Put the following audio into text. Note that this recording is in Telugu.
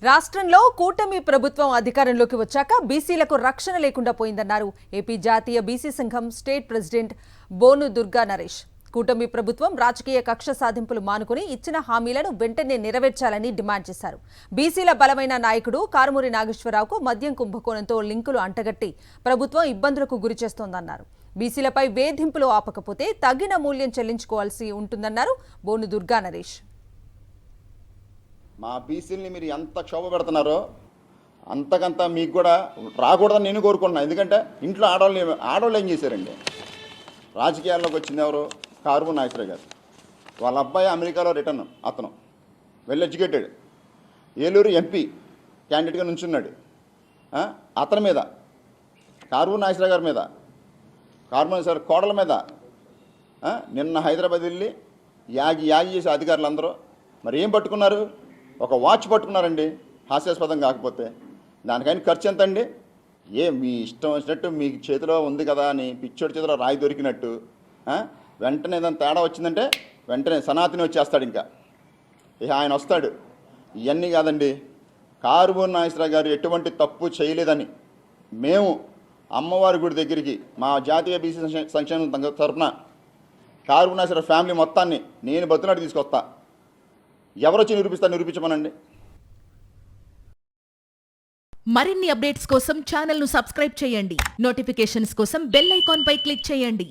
రాష్ట్రంలో కూటమి ప్రభుత్వం అధికారంలోకి వచ్చాక బీసీలకు రక్షణ లేకుండా పోయిందన్నారు ఏపీ జాతీయ బీసీ సంఘం స్టేట్ ప్రెసిడెంట్ బోను దుర్గా నరేష్. కూటమి ప్రభుత్వం రాజకీయ కక్ష సాధింపులు మానుకుని ఇచ్చిన హామీలను వెంటనే నెరవేర్చాలని డిమాండ్ చేశారు. బీసీల బలమైన నాయకుడు కారుమూరి నాగేశ్వరరావుకు మద్యం కుంభకోణంతో లింకులు అంటగట్టి ప్రభుత్వం ఇబ్బందులకు గురిచేస్తోందన్నారు. బీసీలపై వేధింపులు ఆపకపోతే తగిన మూల్యం చెల్లించుకోవాల్సి ఉంటుందన్నారు బోను దుర్గా నరేష్. మా బీసీలని మీరు ఎంత క్షోభ పెడుతున్నారో అంతకంత మీకు కూడా రాకూడదని నేను కోరుకుంటున్నాను. ఎందుకంటే ఇంట్లో ఆడవాళ్ళు ఏం చేశారండి? రాజకీయాల్లోకి వచ్చింది ఎవరు? కారుమూరి నాగేశ్వరరావు గారు. వాళ్ళ అబ్బాయి అమెరికాలో రిటర్న్, అతను వెల్ ఎడ్యుకేటెడ్, ఏలూరు ఎంపీ క్యాండిడేట్గా నుంచున్నాడు. అతని మీద, కారుమూరి నాగేశ్వరరావు గారి మీద, కారుమూరి నాగేశ్వరరావు కోడల మీద నిన్న హైదరాబాద్ వెళ్ళి యాగి చేసే అధికారులు మరి ఏం పట్టుకున్నారు? ఒక వాచ్ పట్టుకున్నారండి. హాస్యాస్పదం కాకపోతే దానికైనా ఖర్చు ఎంత అండి? మీ ఇష్టం వచ్చినట్టు మీ చేతిలో ఉంది కదా అని పిచ్చోడి చేతిలో రాయి దొరికినట్టు వెంటనే ఏదైనా తేడా వచ్చిందంటే వెంటనే సనాతిని వచ్చేస్తాడు. ఇంకా ఆయన వస్తాడు. ఇవన్నీ కాదండి, కారుమూరి నాగేశ్వరరావు గారు ఎటువంటి తప్పు చేయలేదని మేము అమ్మవారి గుడి దగ్గరికి మా జాతీయ బీసీ సంక్షేమ తరఫున కారుమూరి నాగేశ్వరరావు ఫ్యామిలీ మొత్తాన్ని నేను బతునాడు తీసుకొస్తా. ఎవరొచ్చి నిరూపించమనండి. మరిన్ని అప్డేట్స్ కోసం ఛానల్ ను సబ్స్క్రైబ్ చేయండి. నోటిఫికేషన్స్ కోసం బెల్ ఐకాన్ పై క్లిక్ చేయండి.